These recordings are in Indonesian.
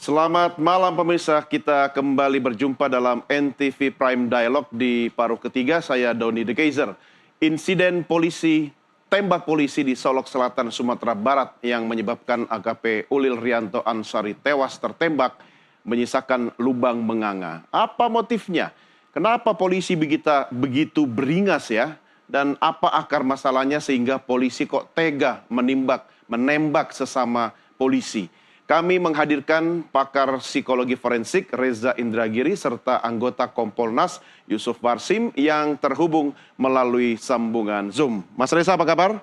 Selamat malam pemirsa, kita kembali berjumpa dalam NTV Prime Dialog di paruh ketiga. Saya Doni De Kaiser. Insiden tembak polisi di Solok Selatan, Sumatera Barat yang menyebabkan AKP Ulil Rianto Ansari tewas tertembak menyisakan lubang menganga. Apa motifnya? Kenapa polisi begitu beringas ya? Dan apa akar masalahnya sehingga polisi kok tega menembak sesama polisi? Kami menghadirkan pakar psikologi forensik Reza Indragiri serta anggota Kompolnas Yusuf Warsim yang terhubung melalui sambungan Zoom. Mas Reza, apa kabar?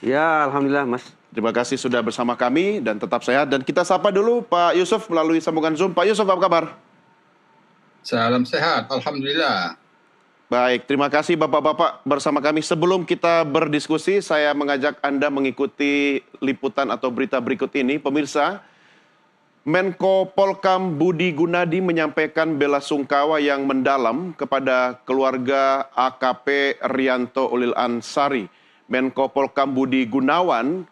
Ya, alhamdulillah Mas. Terima kasih sudah bersama kami dan tetap sehat. Dan kita sapa dulu Pak Yusuf melalui sambungan Zoom. Pak Yusuf, apa kabar? Salam sehat, alhamdulillah. Baik, terima kasih Bapak-Bapak bersama kami. Sebelum kita berdiskusi, saya mengajak Anda mengikuti liputan atau berita berikut ini. Pemirsa, Menko Polkam Budi Gunadi menyampaikan bela sungkawa yang mendalam kepada keluarga AKP Rianto Ulil Ansari. Menko Polkam Budi Gunawan,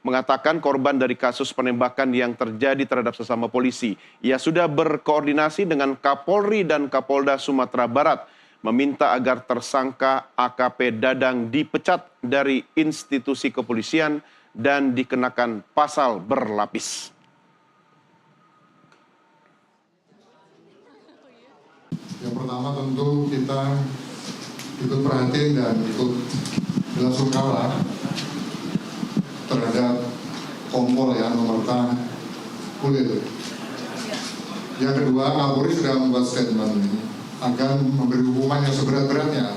mengatakan korban dari kasus penembakan yang terjadi terhadap sesama polisi. Ia sudah berkoordinasi dengan Kapolri dan Kapolda Sumatera Barat, meminta agar tersangka AKP Dadang dipecat dari institusi kepolisian dan dikenakan pasal berlapis. Yang pertama tentu kita ikut perhatian dan ikut belasungkawa terhadap Kompol ya, Nomerta Ulil. Yang kedua, Kapolri sudah membuat statement akan memberi hukuman yang seberat-beratnya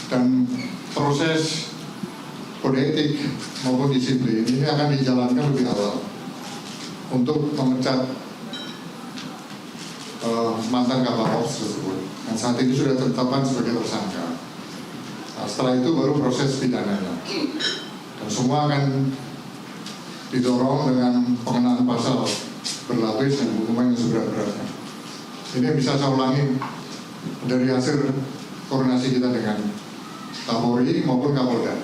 dan proses kode etik maupun disiplin ini akan dijalankan lebih awal untuk memecat mantan Kapolres tersebut yang saat ini sudah ditetapkan sebagai tersangka. Nah, setelah itu baru proses pidananya. Dan semua akan didorong dengan pengenaan pasal berlapis dan hukuman yang seberat-beratnya. Ini bisa saya ulangi dari hasil koordinasi kita dengan Kapolri maupun Kapolda.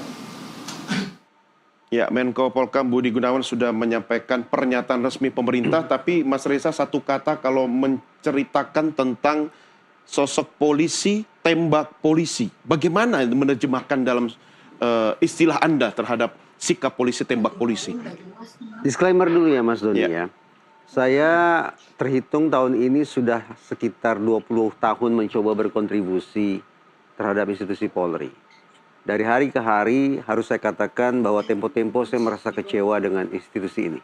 Ya, Menko Polkam Budi Gunawan sudah menyampaikan pernyataan resmi pemerintah, tapi Mas Reza satu kata kalau menceritakan tentang sosok polisi, tembak polisi. Bagaimana menerjemahkan dalam istilah Anda terhadap sikap polisi, tembak polisi? Disclaimer dulu ya Mas Doni ya. Saya terhitung tahun ini sudah sekitar 20 tahun mencoba berkontribusi terhadap institusi Polri. Dari hari ke hari harus saya katakan bahwa tempo-tempo saya merasa kecewa dengan institusi ini.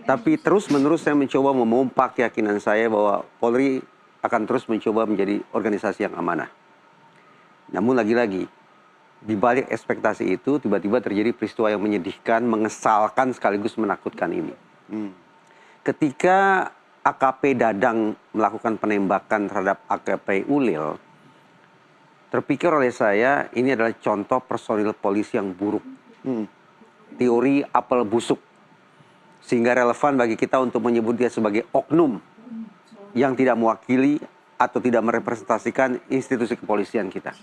Tapi terus-menerus saya mencoba memompa keyakinan saya bahwa Polri akan terus mencoba menjadi organisasi yang amanah. Namun lagi-lagi, di balik ekspektasi itu tiba-tiba terjadi peristiwa yang menyedihkan, mengesalkan sekaligus menakutkan ini. Ketika AKP Dadang melakukan penembakan terhadap AKP Ulil, terpikir oleh saya ini adalah contoh personil polisi yang buruk. Teori apel busuk. Sehingga relevan bagi kita untuk menyebut dia sebagai oknum yang tidak mewakili atau tidak merepresentasikan institusi kepolisian kita.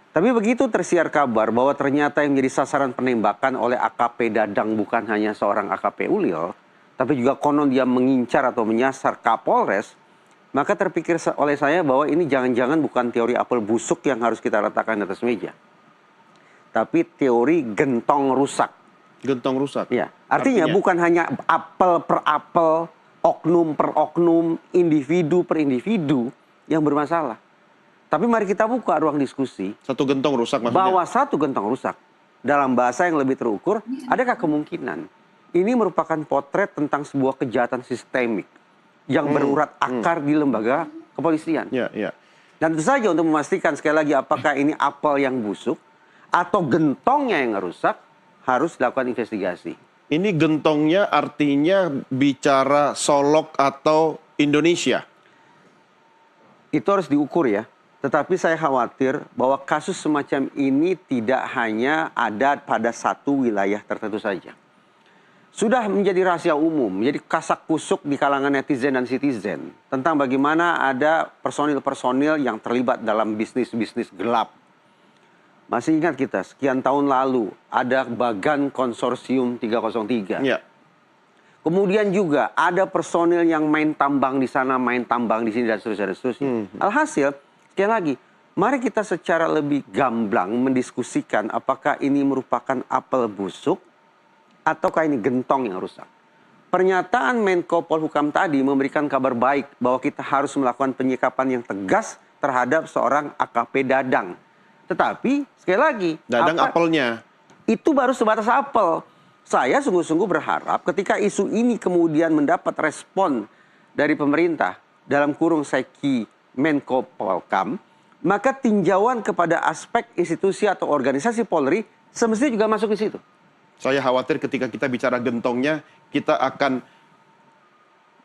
Tapi begitu tersiar kabar bahwa ternyata yang menjadi sasaran penembakan oleh AKP Dadang bukan hanya seorang AKP Ulil, tapi juga konon dia mengincar atau menyasar Kapolres, maka terpikir oleh saya bahwa ini jangan-jangan bukan teori apel busuk yang harus kita letakkan di atas meja, tapi teori gentong rusak. Gentong rusak? Ya, artinya bukan hanya apel per apel, oknum per oknum, individu per individu yang bermasalah. Tapi mari kita buka ruang diskusi. Satu gentong rusak maksudnya? Bahwa satu gentong rusak. Dalam bahasa yang lebih terukur, adakah kemungkinan ini merupakan potret tentang sebuah kejahatan sistemik yang berurat akar di lembaga kepolisian? Dan tentu saja untuk memastikan sekali lagi apakah ini apel yang busuk atau gentongnya yang rusak, harus dilakukan investigasi. Ini gentongnya artinya bicara Solok atau Indonesia? Itu harus diukur ya. Tetapi saya khawatir bahwa kasus semacam ini tidak hanya ada pada satu wilayah tertentu saja. Sudah menjadi rahasia umum, menjadi kasak kusuk di kalangan netizen dan citizen tentang bagaimana ada personil-personil yang terlibat dalam bisnis-bisnis gelap. Masih ingat kita, sekian tahun lalu ada Bagan Konsorsium 303. Kemudian juga ada personil yang main tambang di sana, main tambang di sini, dan seterusnya, dan seterusnya. Alhasil, sekali lagi, mari kita secara lebih gamblang mendiskusikan apakah ini merupakan apel busuk ataukah ini gentong yang rusak. Pernyataan Menko Polhukam tadi memberikan kabar baik bahwa kita harus melakukan penyikapan yang tegas terhadap seorang AKP Dadang. Tetapi, sekali lagi, Dadang apelnya. itu baru sebatas apel. Saya sungguh-sungguh berharap ketika isu ini kemudian mendapat respon dari pemerintah dalam kurung Seki Menko Polhukam, maka tinjauan kepada aspek institusi atau organisasi Polri semestinya juga masuk di situ. Saya khawatir ketika kita bicara gentongnya, kita akan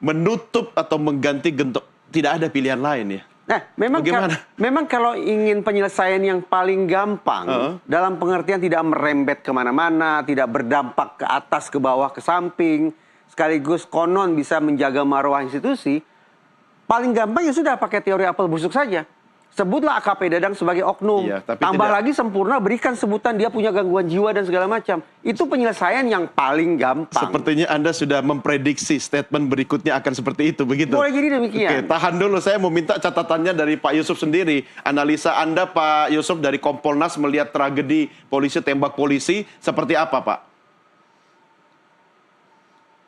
menutup atau mengganti gentong. Tidak ada pilihan lain ya. Nah, memang kalau ingin penyelesaian yang paling gampang, dalam pengertian tidak merembet kemana-mana, tidak berdampak ke atas, ke bawah, ke samping, sekaligus konon bisa menjaga marwah institusi, paling gampang ya sudah pakai teori apel busuk saja. Sebutlah AKP Dadang sebagai oknum. Iya, tapi tambah tidak... lagi sempurna, berikan sebutan dia punya gangguan jiwa dan segala macam. Itu penyelesaian yang paling gampang. Sepertinya Anda sudah memprediksi statement berikutnya akan seperti itu, begitu? Boleh jadi demikian. Oke, tahan dulu. Saya mau minta catatannya dari Pak Yusuf sendiri. Analisa Anda, Pak Yusuf, dari Kompolnas melihat tragedi polisi tembak polisi, seperti apa, Pak?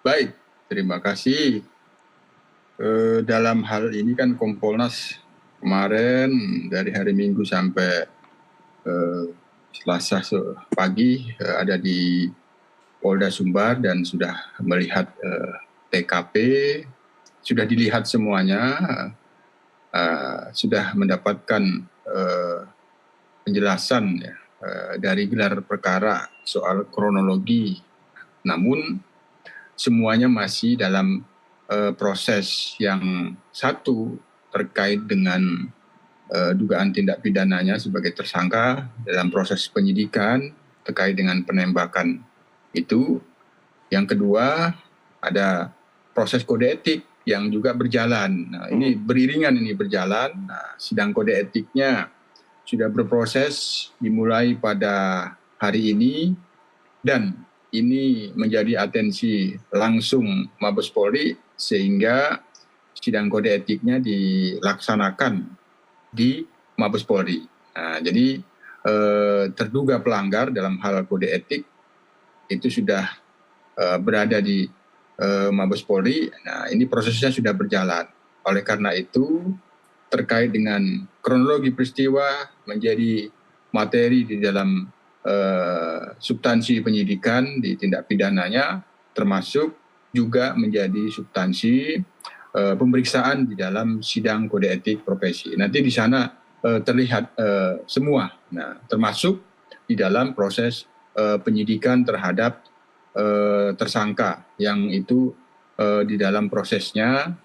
Baik, terima kasih. Dalam hal ini kan Kompolnas kemarin dari hari Minggu sampai Selasa pagi ada di Polda Sumbar dan sudah melihat TKP, sudah dilihat semuanya, sudah mendapatkan penjelasan ya, dari gelar perkara soal kronologi. Namun semuanya masih dalam proses yang satu terkait dengan dugaan tindak pidananya sebagai tersangka dalam proses penyidikan terkait dengan penembakan itu. Yang kedua, ada proses kode etik yang juga berjalan. Nah, ini beriringan, ini berjalan. Nah, sidang kode etiknya sudah berproses dimulai pada hari ini dan ini menjadi atensi langsung Mabes Polri sehingga sidang kode etiknya dilaksanakan di Mabes Polri. Nah, jadi terduga pelanggar dalam hal kode etik itu sudah berada di Mabes Polri. Nah, ini prosesnya sudah berjalan. Oleh karena itu, terkait dengan kronologi peristiwa menjadi materi di dalam substansi penyidikan di tindak pidananya, termasuk juga menjadi substansi pemeriksaan di dalam sidang kode etik profesi. Nanti di sana terlihat semua, nah, termasuk di dalam proses penyidikan terhadap tersangka yang itu di dalam prosesnya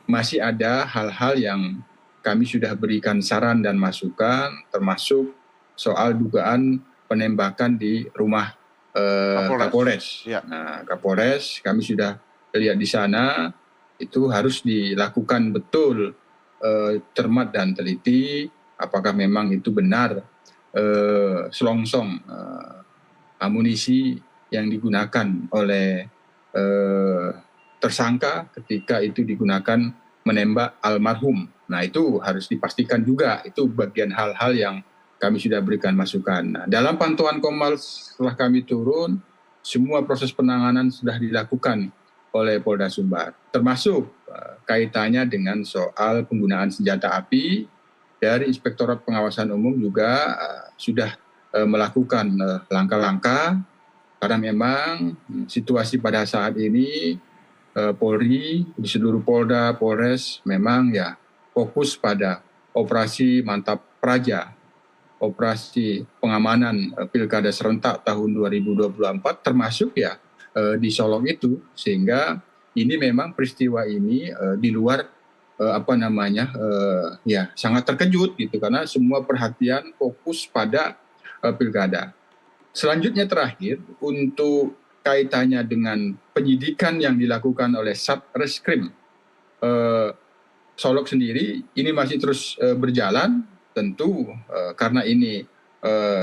masih ada hal-hal yang kami sudah berikan saran dan masukan, termasuk soal dugaan penembakan di rumah Kapolres. Ya. Nah, Kapolres kami sudah lihat di sana. Itu harus dilakukan betul cermat dan teliti apakah memang itu benar selongsong amunisi yang digunakan oleh tersangka ketika itu digunakan menembak almarhum. Nah, itu harus dipastikan juga, itu bagian hal-hal yang kami sudah berikan masukan. Nah, dalam pantauan Kompas setelah kami turun, semua proses penanganan sudah dilakukan oleh Polda Sumbar, termasuk kaitannya dengan soal penggunaan senjata api. Dari Inspektorat Pengawasan Umum juga sudah melakukan langkah-langkah karena memang situasi pada saat ini Polri di seluruh Polda, Polres memang ya fokus pada operasi Mantap Praja, operasi pengamanan Pilkada serentak tahun 2024 termasuk ya di Solok itu, sehingga ini memang peristiwa ini di luar ya sangat terkejut gitu karena semua perhatian fokus pada pilkada. Selanjutnya terakhir untuk kaitannya dengan penyidikan yang dilakukan oleh Satreskrim Solok sendiri ini masih terus berjalan tentu karena ini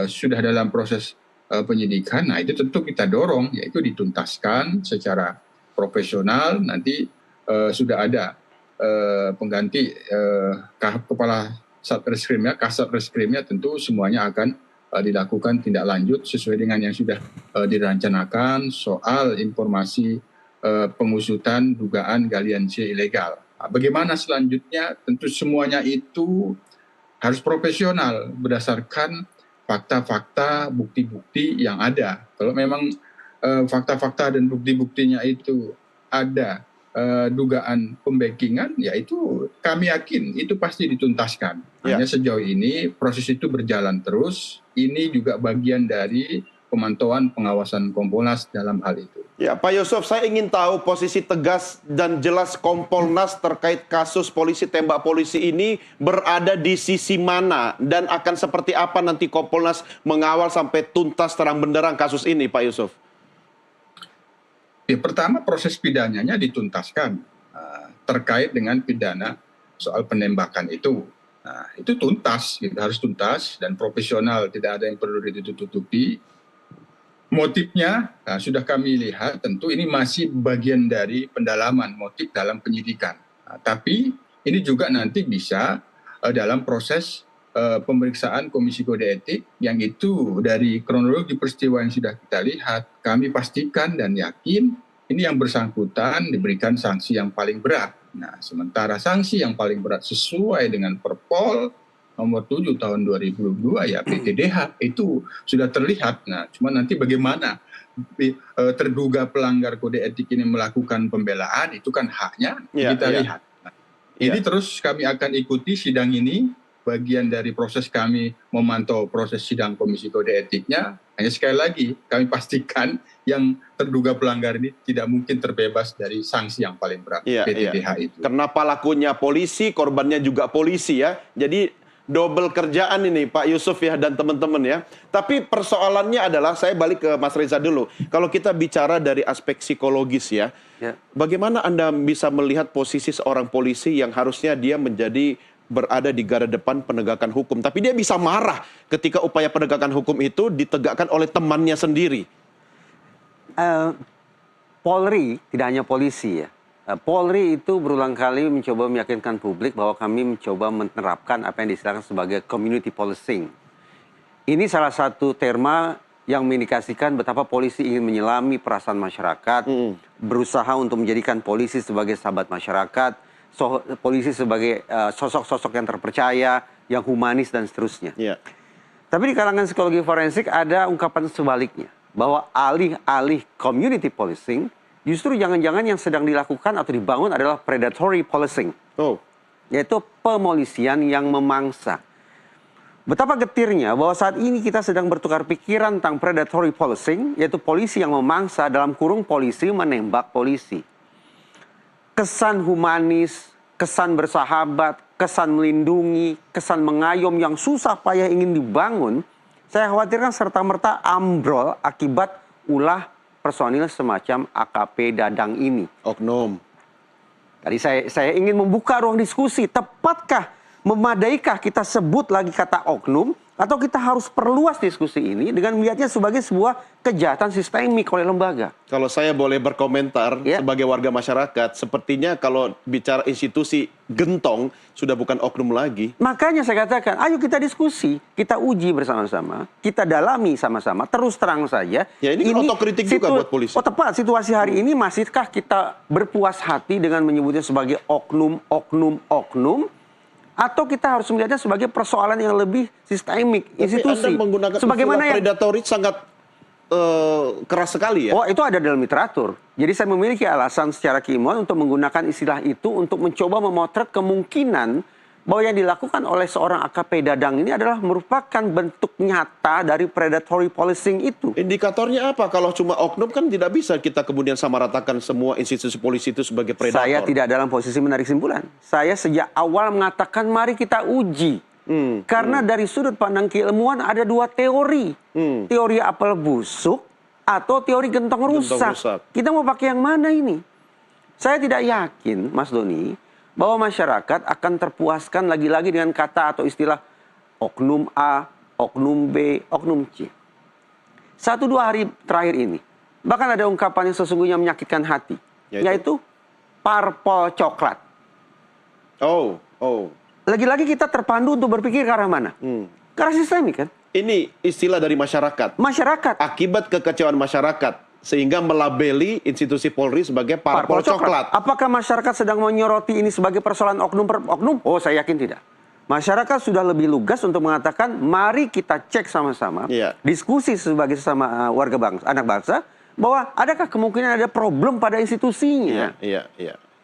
sudah dalam proses penyidikan. Nah, itu tentu kita dorong yaitu dituntaskan secara profesional, nanti sudah ada pengganti kepala Satreskrimnya, Kasat Reskrimnya, tentu semuanya akan dilakukan tindak lanjut sesuai dengan yang sudah direncanakan soal informasi pengusutan dugaan galian C ilegal. Nah, bagaimana selanjutnya? Tentu semuanya itu harus profesional berdasarkan fakta-fakta, bukti-bukti yang ada. Kalau memang fakta-fakta dan bukti-buktinya itu ada dugaan pembackingan, ya itu kami yakin itu pasti dituntaskan. Hanya sejauh ini proses itu berjalan terus. Ini juga bagian dari pemantauan pengawasan Kompolnas dalam hal itu. Ya, Pak Yusuf, saya ingin tahu posisi tegas dan jelas Kompolnas terkait kasus polisi tembak polisi ini berada di sisi mana dan akan seperti apa nanti Kompolnas mengawal sampai tuntas terang benderang kasus ini, Pak Yusuf? Ya, pertama proses pidananya dituntaskan terkait dengan pidana soal penembakan itu. Nah, itu tuntas, gitu, harus tuntas dan profesional, tidak ada yang perlu ditutup-tutupi. Motifnya sudah kami lihat, tentu ini masih bagian dari pendalaman motif dalam penyidikan. Nah, tapi ini juga nanti bisa dalam proses pemeriksaan Komisi Kode Etik, yang itu dari kronologi peristiwa yang sudah kita lihat, kami pastikan dan yakin ini yang bersangkutan diberikan sanksi yang paling berat. Nah, sementara sanksi yang paling berat sesuai dengan Perpol nomor 7 tahun 2002 ya PTDH itu sudah terlihat. Nah, cuma nanti bagaimana terduga pelanggar kode etik ini melakukan pembelaan, itu kan haknya kita lihat. Nah, ini terus kami akan ikuti sidang ini, bagian dari proses kami memantau proses sidang Komisi Kode Etiknya. Hanya sekali lagi kami pastikan yang terduga pelanggar ini tidak mungkin terbebas dari sanksi yang paling berat, PTDH itu. Karena pelakunya polisi, korbannya juga polisi ya. Jadi double kerjaan ini Pak Yusuf ya dan teman-teman ya. Tapi persoalannya adalah, saya balik ke Mas Reza dulu. Kalau kita bicara dari aspek psikologis ya, bagaimana Anda bisa melihat posisi seorang polisi yang harusnya dia berada di garda depan penegakan hukum, tapi dia bisa marah ketika upaya penegakan hukum itu ditegakkan oleh temannya sendiri? Polri tidak hanya polisi ya. Polri itu berulang kali mencoba meyakinkan publik bahwa kami mencoba menerapkan apa yang disebutkan sebagai community policing. Ini salah satu terma yang mengindikasikan betapa polisi ingin menyelami perasaan masyarakat, berusaha untuk menjadikan polisi sebagai sahabat masyarakat, polisi sebagai sosok-sosok yang terpercaya, yang humanis dan seterusnya. Tapi di kalangan psikologi forensik ada ungkapan sebaliknya, bahwa alih-alih community policing, justru jangan-jangan yang sedang dilakukan atau dibangun adalah predatory policing. Yaitu pemolisian yang memangsa. Betapa getirnya bahwa saat ini kita sedang bertukar pikiran tentang predatory policing, yaitu polisi yang memangsa, dalam kurung polisi menembak polisi. Kesan humanis, kesan bersahabat, kesan melindungi, kesan mengayom yang susah payah ingin dibangun, saya khawatirkan serta-merta ambrol akibat ulah personil semacam AKP Dadang ini. Oknum. Tadi saya ingin membuka ruang diskusi. Tepatkah, memadaikah kita sebut lagi kata oknum? Atau kita harus perluas diskusi ini dengan melihatnya sebagai sebuah kejahatan sistemik oleh lembaga? Kalau saya boleh berkomentar sebagai warga masyarakat, sepertinya kalau bicara institusi gentong, sudah bukan oknum lagi. Makanya saya katakan, ayo kita diskusi, kita uji bersama-sama, kita dalami sama-sama, terus terang saja. Ya ini kan otokritik juga buat polisi. Oh tepat, situasi hari ini masihkah kita berpuas hati dengan menyebutnya sebagai oknum, atau kita harus melihatnya sebagai persoalan yang lebih sistemik, institusi. Anda menggunakan sebagaimana yang predatory sangat keras sekali ya. Oh, itu ada dalam literatur. Jadi saya memiliki alasan secara keilmuan untuk menggunakan istilah itu untuk mencoba memotret kemungkinan bahwa yang dilakukan oleh seorang AKP Dadang ini adalah merupakan bentuk nyata dari predatory policing itu. Indikatornya apa? Kalau cuma oknum kan tidak bisa kita kemudian samaratakan semua institusi polisi itu sebagai predator. Saya tidak dalam posisi menarik kesimpulan. Saya sejak awal mengatakan mari kita uji. Karena dari sudut pandang keilmuan ada dua teori. Teori apel busuk atau teori gentong rusak. Kita mau pakai yang mana ini? Saya tidak yakin, Mas Doni, bahwa masyarakat akan terpuaskan lagi-lagi dengan kata atau istilah oknum A, oknum B, oknum C. 1-2 hari terakhir ini, bahkan ada ungkapan yang sesungguhnya menyakitkan hati. yaitu parpol coklat. Oh. Lagi-lagi kita terpandu untuk berpikir ke arah mana? Ke arah sistemik kan? Ini istilah dari masyarakat. Masyarakat. Akibat kekecewaan masyarakat, sehingga melabeli institusi Polri sebagai parpol coklat. Apakah masyarakat sedang menyoroti ini sebagai persoalan oknum per oknum? Oh, saya yakin tidak. Masyarakat sudah lebih lugas untuk mengatakan, mari kita cek sama-sama, diskusi sebagai sesama warga bangsa, anak bangsa, bahwa adakah kemungkinan ada problem pada institusinya. Iya.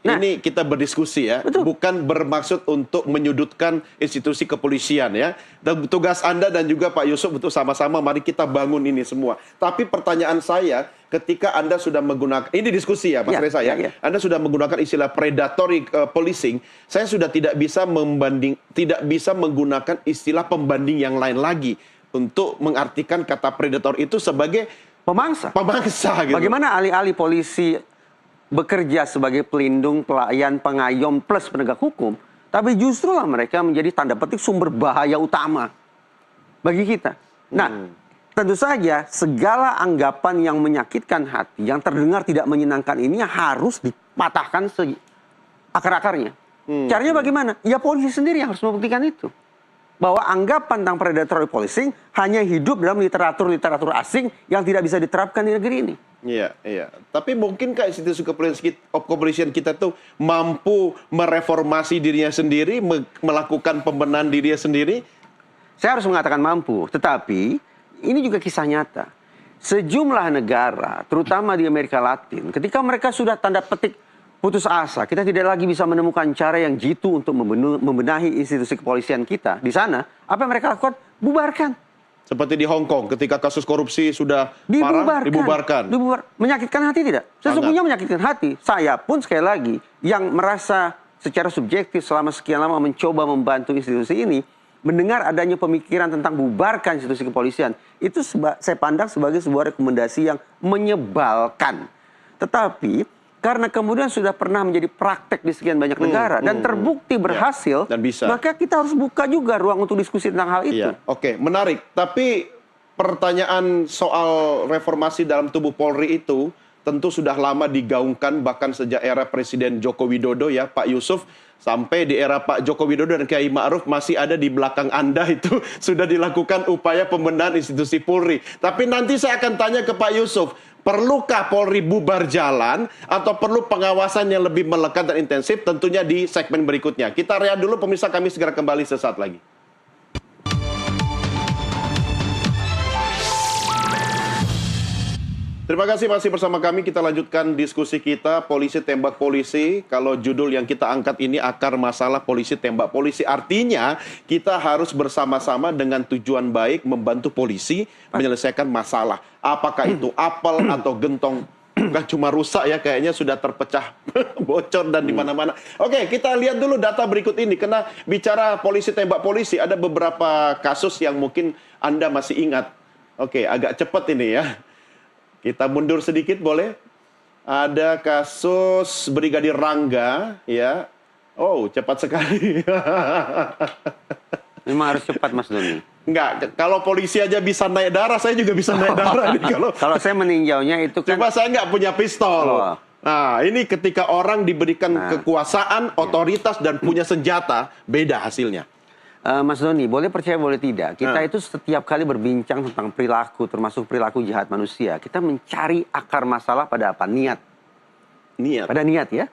Nah, ini kita berdiskusi ya, bukan bermaksud untuk menyudutkan institusi kepolisian ya. Dan tugas Anda dan juga Pak Yusuf untuk sama-sama mari kita bangun ini semua. Tapi pertanyaan saya, ketika Anda sudah menggunakan, ini diskusi ya Mas Reza ya, Anda sudah menggunakan istilah predatory policing, saya sudah tidak bisa menggunakan istilah pembanding yang lain lagi untuk mengartikan kata predator itu sebagai pemangsa. Gitu. Bagaimana alih-alih polisi bekerja sebagai pelindung, pelayan, pengayom plus penegak hukum, tapi justru lah mereka menjadi tanda petik sumber bahaya utama bagi kita. Nah, tentu saja segala anggapan yang menyakitkan hati, yang terdengar tidak menyenangkan ini harus dipatahkan akar-akarnya. Caranya bagaimana? Ya polisi sendiri yang harus membuktikan itu. Bahwa anggapan tentang predatory policing hanya hidup dalam literatur asing yang tidak bisa diterapkan di negeri ini. Iya. Tapi mungkinkah institusi kepolisian kita tuh mampu mereformasi dirinya sendiri, melakukan pembenahan dirinya sendiri? Saya harus mengatakan mampu, tetapi ini juga kisah nyata. Sejumlah negara, terutama di Amerika Latin, ketika mereka sudah tanda petik putus asa, kita tidak lagi bisa menemukan cara yang jitu untuk membenahi institusi kepolisian kita di sana, apa yang mereka lakukan? Bubarkan. Seperti di Hong Kong, ketika kasus korupsi sudah parah, dibubarkan. Menyakitkan hati tidak? Sesungguhnya menyakitkan hati. Saya pun sekali lagi, yang merasa secara subjektif selama sekian lama mencoba membantu institusi ini, mendengar adanya pemikiran tentang bubarkan institusi kepolisian, itu saya pandang sebagai sebuah rekomendasi yang menyebalkan. Tetapi, karena kemudian sudah pernah menjadi praktek di sekian banyak negara dan terbukti berhasil, dan bisa. Maka kita harus buka juga ruang untuk diskusi tentang hal itu. Oke, menarik. Tapi pertanyaan soal reformasi dalam tubuh Polri itu tentu sudah lama digaungkan, bahkan sejak era Presiden Joko Widodo ya, Pak Yusuf, sampai di era Pak Joko Widodo dan Kiai Ma'ruf masih ada di belakang Anda itu sudah dilakukan upaya pembenahan institusi Polri. Tapi nanti saya akan tanya ke Pak Yusuf, perlukah Polri bubar jalan atau perlu pengawasan yang lebih melekat dan intensif? Tentunya di segmen berikutnya. Kita rehat dulu, pemirsa, kami segera kembali sesaat lagi. Terima kasih masih bersama kami. Kita lanjutkan diskusi kita, polisi tembak polisi. Kalau judul yang kita angkat ini akar masalah polisi tembak polisi. Artinya kita harus bersama-sama dengan tujuan baik membantu polisi menyelesaikan masalah. Apakah itu apel atau gentong, bukan cuma rusak ya, kayaknya sudah terpecah, bocor dan di mana-mana. Oke, kita lihat dulu data berikut ini. Karena bicara polisi tembak polisi, ada beberapa kasus yang mungkin Anda masih ingat. Oke, agak cepat ini ya. Kita mundur sedikit boleh? Ada kasus Brigadir Rangga, ya. Oh, cepat sekali. Memang harus cepat, Mas Doni. Enggak, kalau polisi aja bisa naik darah, saya juga bisa naik darah. Kalau saya meninjaunya itu kan... Coba saya nggak punya pistol. Nah, ini ketika orang diberikan kekuasaan, otoritas, dan punya senjata, beda hasilnya. Mas Doni, boleh percaya boleh tidak, kita itu setiap kali berbincang tentang perilaku, termasuk perilaku jahat manusia, kita mencari akar masalah pada apa? Niat. Pada niat ya.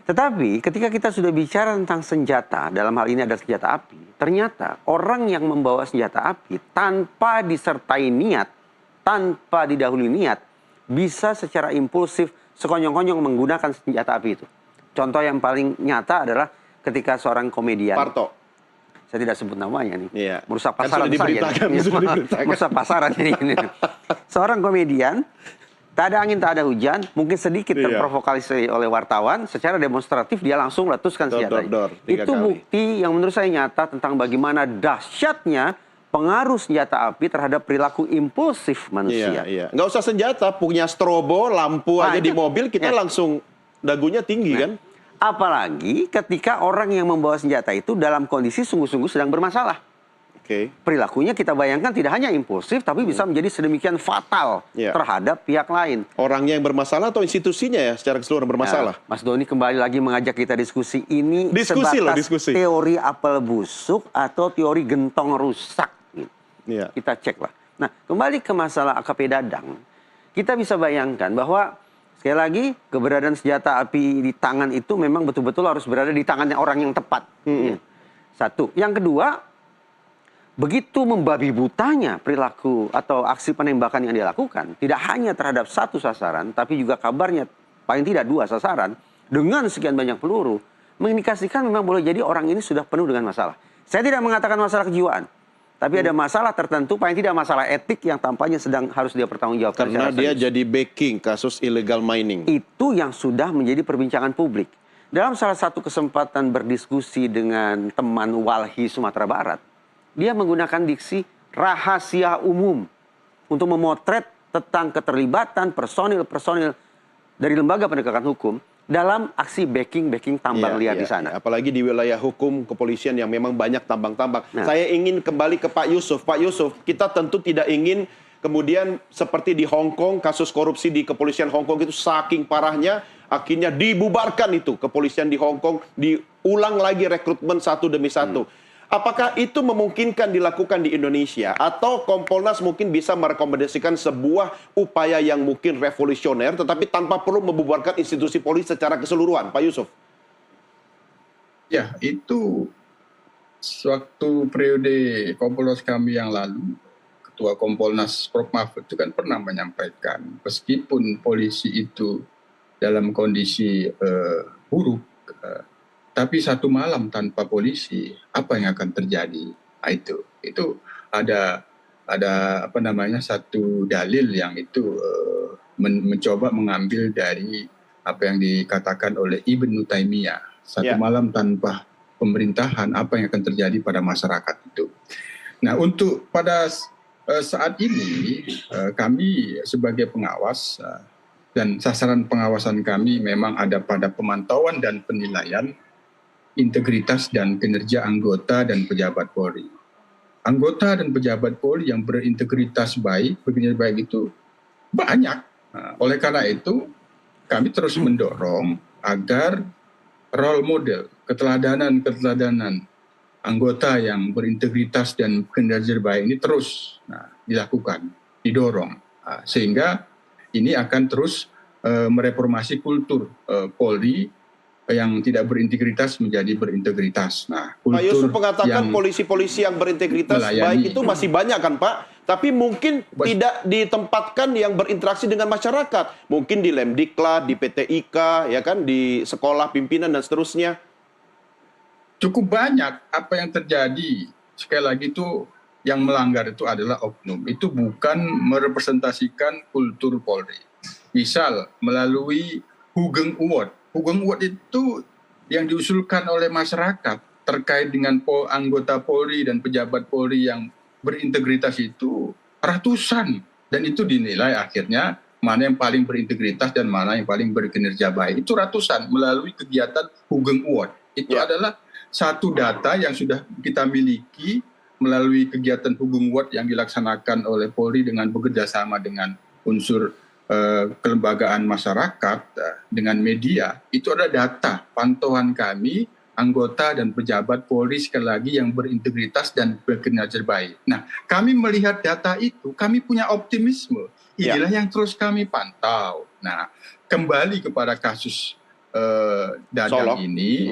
Tetapi ketika kita sudah bicara tentang senjata, dalam hal ini ada senjata api, ternyata orang yang membawa senjata api tanpa disertai niat, tanpa didahului niat, bisa secara impulsif, sekonyong-konyong menggunakan senjata api itu. Contoh yang paling nyata adalah ketika seorang komedian... Parto. Saya tidak sebut namanya nih. Merusak Kan pasaran saja. Merusak pasaran ini. Seorang komedian, tak ada angin, tak ada hujan, mungkin sedikit terprovokasi oleh wartawan, secara demonstratif dia langsung letuskan senjata. Itu bukti yang menurut saya nyata tentang bagaimana dahsyatnya pengaruh senjata api terhadap perilaku impulsif manusia. Nggak usah senjata, punya strobo, lampu aja di mobil, kita langsung dagunya tinggi kan? Apalagi ketika orang yang membawa senjata itu dalam kondisi sungguh-sungguh sedang bermasalah. Oke. perilakunya kita bayangkan tidak hanya impulsif, tapi bisa menjadi sedemikian fatal Ya. terhadap pihak lain. Orangnya yang bermasalah atau institusinya ya secara keseluruhan bermasalah? Nah, Mas Doni kembali lagi mengajak kita diskusi ini Diskusi loh, sebatas diskusi. teori apel busuk atau teori gentong rusak. Iya. Kita cek lah. Nah, kembali ke masalah AKP Dadang. Kita bisa bayangkan bahwa sekali lagi keberadaan senjata api di tangan itu memang betul-betul harus berada di tangannya orang yang tepat. Satu. Yang kedua, begitu membabi butanya perilaku atau aksi penembakan yang dilakukan, tidak hanya terhadap satu sasaran, tapi juga kabarnya paling tidak 2 sasaran, dengan sekian banyak peluru, mengindikasikan memang boleh jadi orang ini sudah penuh dengan masalah. Saya tidak mengatakan masalah kejiwaan, tapi ada masalah tertentu, paling tidak masalah etik yang tampaknya sedang harus dia pertanggungjawabkan. Karena secara dia serius. jadi backing kasus illegal mining. Itu yang sudah menjadi perbincangan publik. Dalam salah satu kesempatan berdiskusi dengan teman Walhi Sumatera Barat, dia menggunakan diksi rahasia umum untuk memotret tentang keterlibatan personil-personil dari lembaga penegakan hukum dalam aksi backing tambang liar di sana. Apalagi di wilayah hukum kepolisian yang memang banyak tambang-tambang. Nah. Saya ingin kembali ke Pak Yusuf. Pak Yusuf, kita tentu tidak ingin kemudian seperti di Hong Kong, kasus korupsi di kepolisian Hong Kong itu saking parahnya, akhirnya dibubarkan itu kepolisian di Hong Kong, diulang lagi rekrutmen satu demi satu. Apakah itu memungkinkan dilakukan di Indonesia? Atau Kompolnas mungkin bisa merekomendasikan sebuah upaya yang mungkin revolusioner, tetapi tanpa perlu membubarkan institusi polisi secara keseluruhan, Pak Yusuf? Ya, itu sewaktu periode Kompolnas kami yang lalu, Ketua Kompolnas Prof. Mahfud itu kan pernah menyampaikan, meskipun polisi itu dalam kondisi buruk, tapi satu malam tanpa polisi, apa yang akan terjadi? Nah, itu ada apa namanya satu dalil yang itu mencoba mengambil dari apa yang dikatakan oleh Ibnu Taimiyah. Satu malam tanpa pemerintahan, apa yang akan terjadi pada masyarakat itu? Nah, untuk pada saat ini kami sebagai pengawas dan sasaran pengawasan kami memang ada pada pemantauan dan penilaian integritas dan kinerja anggota dan pejabat Polri. Anggota dan pejabat Polri yang berintegritas baik, bekerja baik itu banyak. Nah, oleh karena itu, kami terus mendorong agar role model, keteladanan anggota yang berintegritas dan kinerja baik ini terus dilakukan, didorong. Sehingga ini akan terus mereformasi kultur Polri yang tidak berintegritas menjadi berintegritas. Nah, Pak Yusuf kultur mengatakan yang polisi-polisi yang berintegritas melayani baik itu masih banyak kan Pak? Tapi mungkin tidak ditempatkan yang berinteraksi dengan masyarakat. Mungkin di Lemdiklat, di PT IKA, ya kan, di sekolah pimpinan dan seterusnya. cukup banyak apa yang terjadi. Sekali lagi itu yang melanggar itu adalah oknum. Itu bukan merepresentasikan kultur Polri. Misal melalui Hugeng Award. Hugeng Award itu yang diusulkan oleh masyarakat terkait dengan anggota Polri dan pejabat Polri yang berintegritas itu ratusan. Dan itu dinilai akhirnya mana yang paling berintegritas dan mana yang paling berkinerja baik. Itu ratusan melalui kegiatan Hugeng Award. Itu adalah satu data yang sudah kita miliki melalui kegiatan Hugeng Award yang dilaksanakan oleh Polri dengan bekerja sama dengan unsur kelembagaan masyarakat dengan media. Itu ada data pantauan kami anggota dan pejabat Polri sekali lagi yang berintegritas dan berkinerja baik. Nah, kami melihat data itu, kami punya optimisme. Inilah yang terus kami pantau. Nah, kembali kepada kasus Dadang Solok. ini,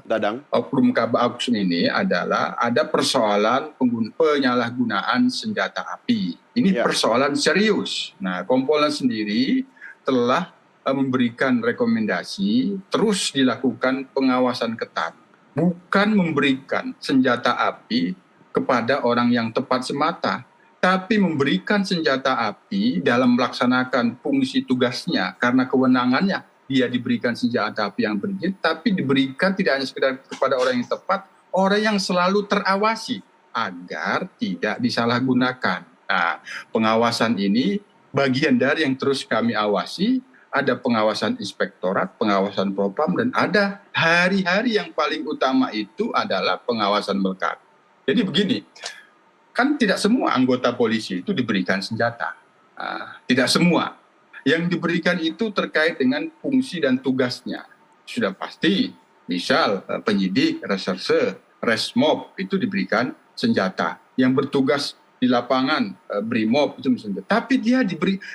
Dadang. oknum Kabak ini adalah ada persoalan penyalahgunaan senjata api. Ini persoalan serius. Nah, Kompolnas sendiri telah memberikan rekomendasi terus dilakukan pengawasan ketat. Bukan memberikan senjata api kepada orang yang tepat semata, tapi memberikan senjata api dalam melaksanakan fungsi tugasnya karena kewenangannya. Dia diberikan senjata api yang berizin, tapi diberikan tidak hanya sekedar kepada orang yang tepat, orang yang selalu terawasi agar tidak disalahgunakan. Nah, pengawasan ini bagian dari yang terus kami awasi, ada pengawasan inspektorat, pengawasan propam, dan ada hari-hari yang paling utama itu adalah pengawasan melekat. Jadi begini, kan tidak semua anggota polisi itu diberikan senjata. Tidak semua. Yang diberikan itu terkait dengan fungsi dan tugasnya. Sudah pasti, misal penyidik, reserse, resmob itu diberikan senjata. Yang bertugas di lapangan, brimob itu misalnya. Tapi dia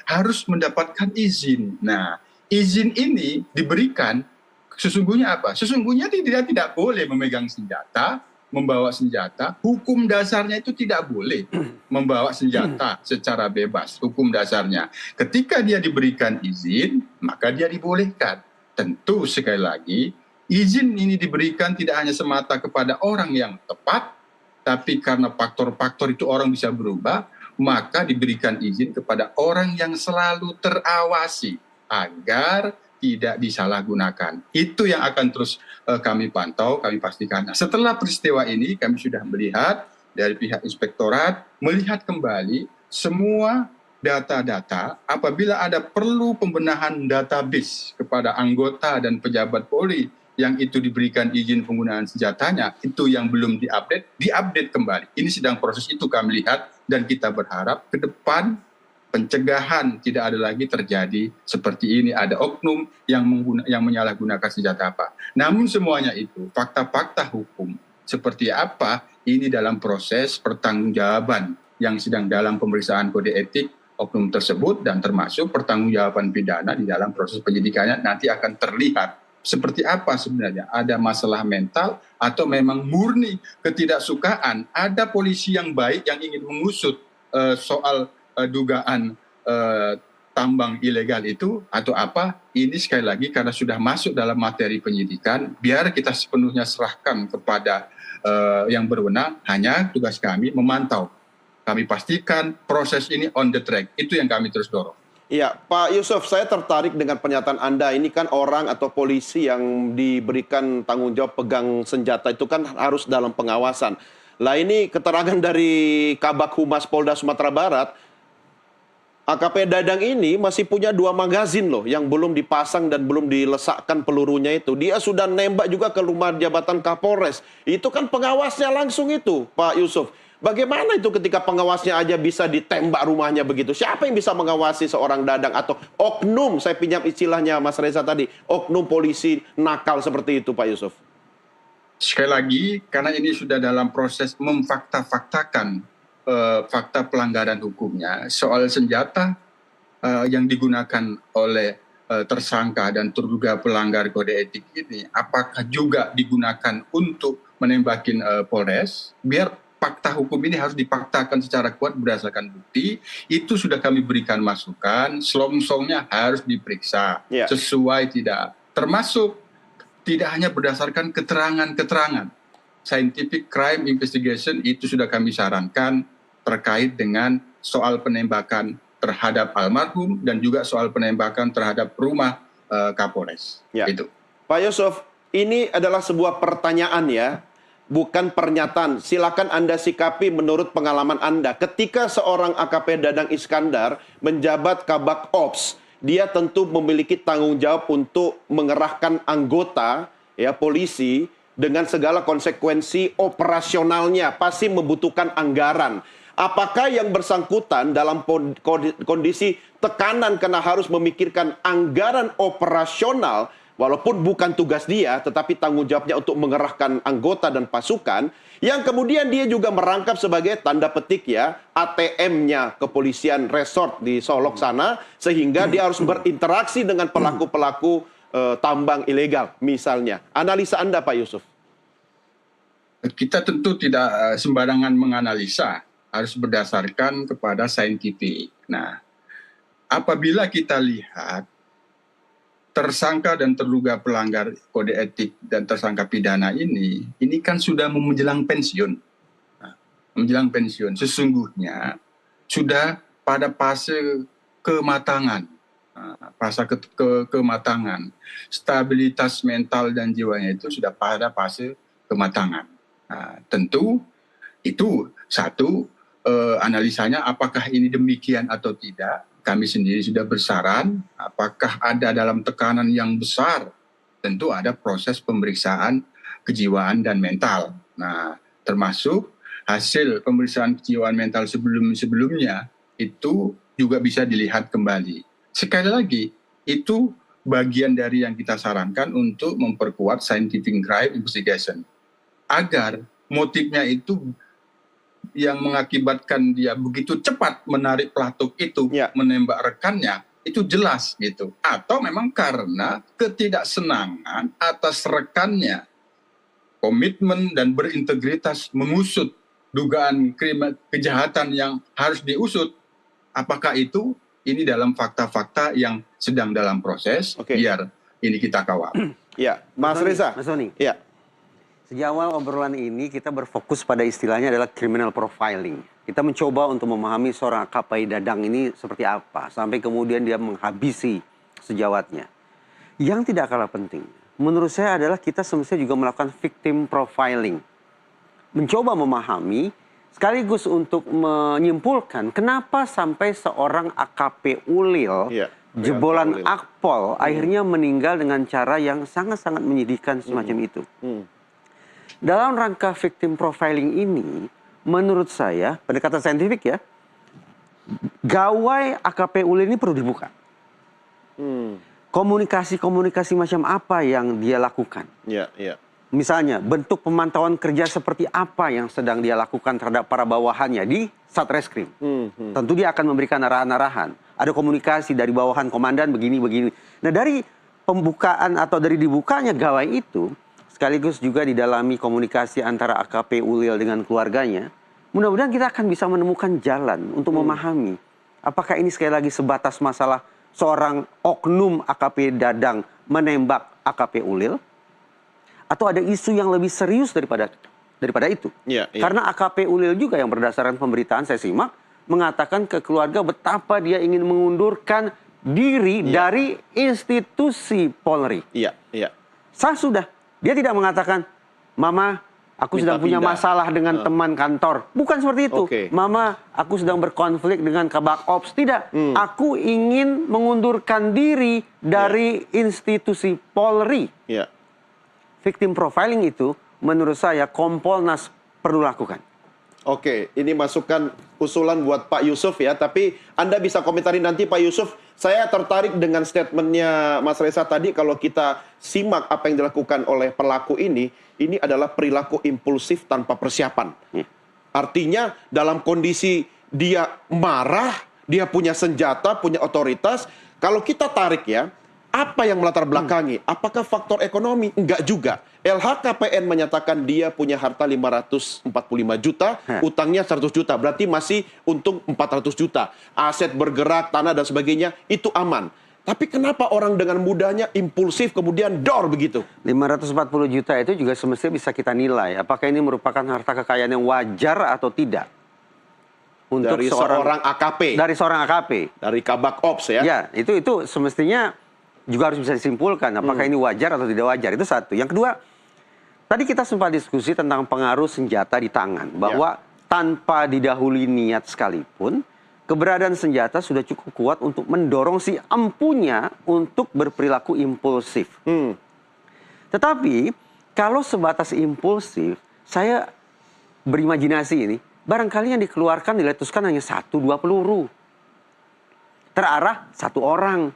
harus mendapatkan izin. Nah, izin ini diberikan sesungguhnya apa? Sesungguhnya dia tidak boleh memegang senjata, membawa senjata. Hukum dasarnya itu tidak boleh membawa senjata secara bebas. Hukum dasarnya. Ketika dia diberikan izin, maka dia dibolehkan. Tentu sekali lagi, izin ini diberikan tidak hanya semata kepada orang yang tepat, tapi karena faktor-faktor itu orang bisa berubah, maka diberikan izin kepada orang yang selalu terawasi agar tidak disalahgunakan. Itu yang akan terus kami pantau, kami pastikan. Nah, setelah peristiwa ini kami sudah melihat dari pihak inspektorat, melihat kembali semua data-data apabila ada perlu pembenahan database kepada anggota dan pejabat Polri yang itu diberikan izin penggunaan senjatanya, itu yang belum diupdate kembali. Ini sedang proses itu kami lihat dan kita berharap ke depan pencegahan tidak ada lagi terjadi seperti ini, ada oknum yang menyalahgunakan senjata apa. Namun semuanya itu fakta-fakta hukum seperti apa ini dalam proses pertanggungjawaban yang sedang dalam pemeriksaan kode etik oknum tersebut dan termasuk pertanggungjawaban pidana di dalam proses penyidikannya nanti akan terlihat seperti apa sebenarnya, ada masalah mental atau memang murni ketidaksukaan, ada polisi yang baik yang ingin mengusut soal dugaan tambang ilegal itu atau apa, ini sekali lagi karena sudah masuk dalam materi penyidikan, biar kita sepenuhnya serahkan kepada yang berwenang, hanya tugas kami memantau. Kami pastikan proses ini on the track, itu yang kami terus dorong. Iya, Pak Yusuf, saya tertarik dengan pernyataan Anda. Ini kan orang atau polisi yang diberikan tanggung jawab pegang senjata itu kan harus dalam pengawasan. Lah ini keterangan dari Kabak Humas Polda Sumatera Barat, AKP Dadang ini masih punya 2 magazin loh yang belum dipasang dan belum dilesakkan pelurunya itu. Dia sudah nembak juga ke rumah jabatan Kapolres. Itu kan pengawasnya langsung itu, Pak Yusuf. Bagaimana itu ketika pengawasnya aja bisa ditembak rumahnya begitu? Siapa yang bisa mengawasi seorang Dadang atau oknum, saya pinjam istilahnya Mas Reza tadi, oknum polisi nakal seperti itu, Pak Yusuf? Sekali lagi, karena ini sudah dalam proses memfakta-faktakan fakta pelanggaran hukumnya, soal senjata yang digunakan oleh tersangka dan terduga pelanggar kode etik ini, apakah juga digunakan untuk menembakin Polres, biar fakta hukum ini harus difaktakan secara kuat berdasarkan bukti, itu sudah kami berikan masukan, selongsongnya harus diperiksa, sesuai tidak, termasuk tidak hanya berdasarkan keterangan-keterangan, scientific crime investigation itu sudah kami sarankan terkait dengan soal penembakan terhadap almarhum dan juga soal penembakan terhadap rumah Kapolres. Itu. Pak Yusuf, ini adalah sebuah pertanyaan ya, bukan pernyataan. Silakan Anda sikapi menurut pengalaman Anda. Ketika seorang AKP Dadang Iskandar menjabat Kabak Ops, dia tentu memiliki tanggung jawab untuk mengerahkan anggota ya polisi dengan segala konsekuensi operasionalnya, pasti membutuhkan anggaran. Apakah yang bersangkutan dalam kondisi tekanan karena harus memikirkan anggaran operasional, walaupun bukan tugas dia, tetapi tanggung jawabnya untuk mengerahkan anggota dan pasukan, yang kemudian dia juga merangkap sebagai tanda petik ya, ATM-nya kepolisian resort di Solok sana, sehingga dia harus berinteraksi dengan pelaku-pelaku tambang ilegal misalnya. Analisa Anda, Pak Yusuf? Kita tentu tidak sembarangan menganalisa, harus berdasarkan kepada saintifik. Nah, apabila kita lihat tersangka dan terduga pelanggar kode etik dan tersangka pidana ini kan sudah menjelang pensiun. Nah, menjelang pensiun, sesungguhnya sudah pada fase kematangan. Fase kematangan. Stabilitas mental dan jiwanya itu sudah pada fase kematangan. Nah, tentu itu satu analisanya apakah ini demikian atau tidak. Kami sendiri sudah bersaran, apakah ada dalam tekanan yang besar, tentu ada proses pemeriksaan kejiwaan dan mental. Nah, termasuk hasil pemeriksaan kejiwaan mental sebelumnya itu juga bisa dilihat kembali. Sekali lagi, itu bagian dari yang kita sarankan untuk memperkuat scientific crime investigation. Agar motifnya itu yang mengakibatkan dia begitu cepat menarik pelatuk itu, menembak rekannya, itu jelas gitu. Atau memang karena ketidaksenangan atas rekannya, komitmen dan berintegritas mengusut dugaan kejahatan yang harus diusut. Apakah ini dalam fakta-fakta yang sedang dalam proses, biar ini kita kawal. Ya, Mas Reza. Mas Doni. Ya. Sejak awal obrolan ini kita berfokus pada istilahnya adalah criminal profiling. Kita mencoba untuk memahami seorang AKP Dadang ini seperti apa, sampai kemudian dia menghabisi sejawatnya. Yang tidak kalah penting, menurut saya adalah kita semestinya juga melakukan victim profiling. Mencoba memahami, sekaligus untuk menyimpulkan kenapa sampai seorang AKP Ulil, jebolan Akpol, akhirnya meninggal dengan cara yang sangat-sangat menyedihkan semacam itu. Dalam rangka victim profiling ini, menurut saya, pendekatan saintifik ya, gawai AKP Ulil ini perlu dibuka. Komunikasi-komunikasi macam apa yang dia lakukan. Misalnya, bentuk pemantauan kerja seperti apa yang sedang dia lakukan terhadap para bawahannya di Satreskrim. Tentu dia akan memberikan arahan-arahan. Ada komunikasi dari bawahan komandan begini-begini. Nah, dari pembukaan atau dari dibukanya gawai itu, sekaligus juga didalami komunikasi antara AKP Ulil dengan keluarganya, mudah-mudahan kita akan bisa menemukan jalan untuk memahami apakah ini sekali lagi sebatas masalah seorang oknum AKP Dadang menembak AKP Ulil, atau ada isu yang lebih serius daripada itu. Karena AKP Ulil juga yang berdasarkan pemberitaan saya simak, mengatakan ke keluarga betapa dia ingin mengundurkan diri dari institusi Polri. Sah sudah. Dia tidak mengatakan, Mama, aku sedang punya masalah dengan teman kantor. Bukan seperti itu. Mama, aku sedang berkonflik dengan Kabak Ops. Tidak. Aku ingin mengundurkan diri dari institusi Polri. Victim profiling itu, menurut saya, Kompolnas perlu lakukan. Oke, ini masukan usulan buat Pak Yusuf ya. Tapi Anda bisa komentari nanti Pak Yusuf. Saya tertarik dengan statementnya Mas Reza tadi. Kalau kita simak apa yang dilakukan oleh pelaku ini adalah perilaku impulsif tanpa persiapan. Artinya dalam kondisi dia marah, dia punya senjata, punya otoritas. Kalau kita tarik ya, apa yang melatar belakangi? Apakah faktor ekonomi? Enggak juga. LHKPN menyatakan dia punya harta 545 juta, utangnya 100 juta. Berarti masih untung 400 juta. Aset bergerak, tanah dan sebagainya, itu aman. Tapi kenapa orang dengan mudahnya impulsif kemudian dor begitu? 540 juta itu juga semestinya bisa kita nilai. Apakah ini merupakan harta kekayaan yang wajar atau tidak? Untuk dari seorang AKP. Dari seorang AKP. Dari Kabak Ops ya. Ya, itu semestinya juga harus bisa disimpulkan apakah ini wajar atau tidak wajar. Itu satu. Yang kedua, tadi kita sempat diskusi tentang pengaruh senjata di tangan. Bahwa tanpa didahului niat sekalipun, keberadaan senjata sudah cukup kuat untuk mendorong si empunya untuk berperilaku impulsif. Tetapi, kalau sebatas impulsif, saya berimajinasi ini, barangkali yang dikeluarkan diletuskan hanya 1-2 peluru. Terarah 1 orang.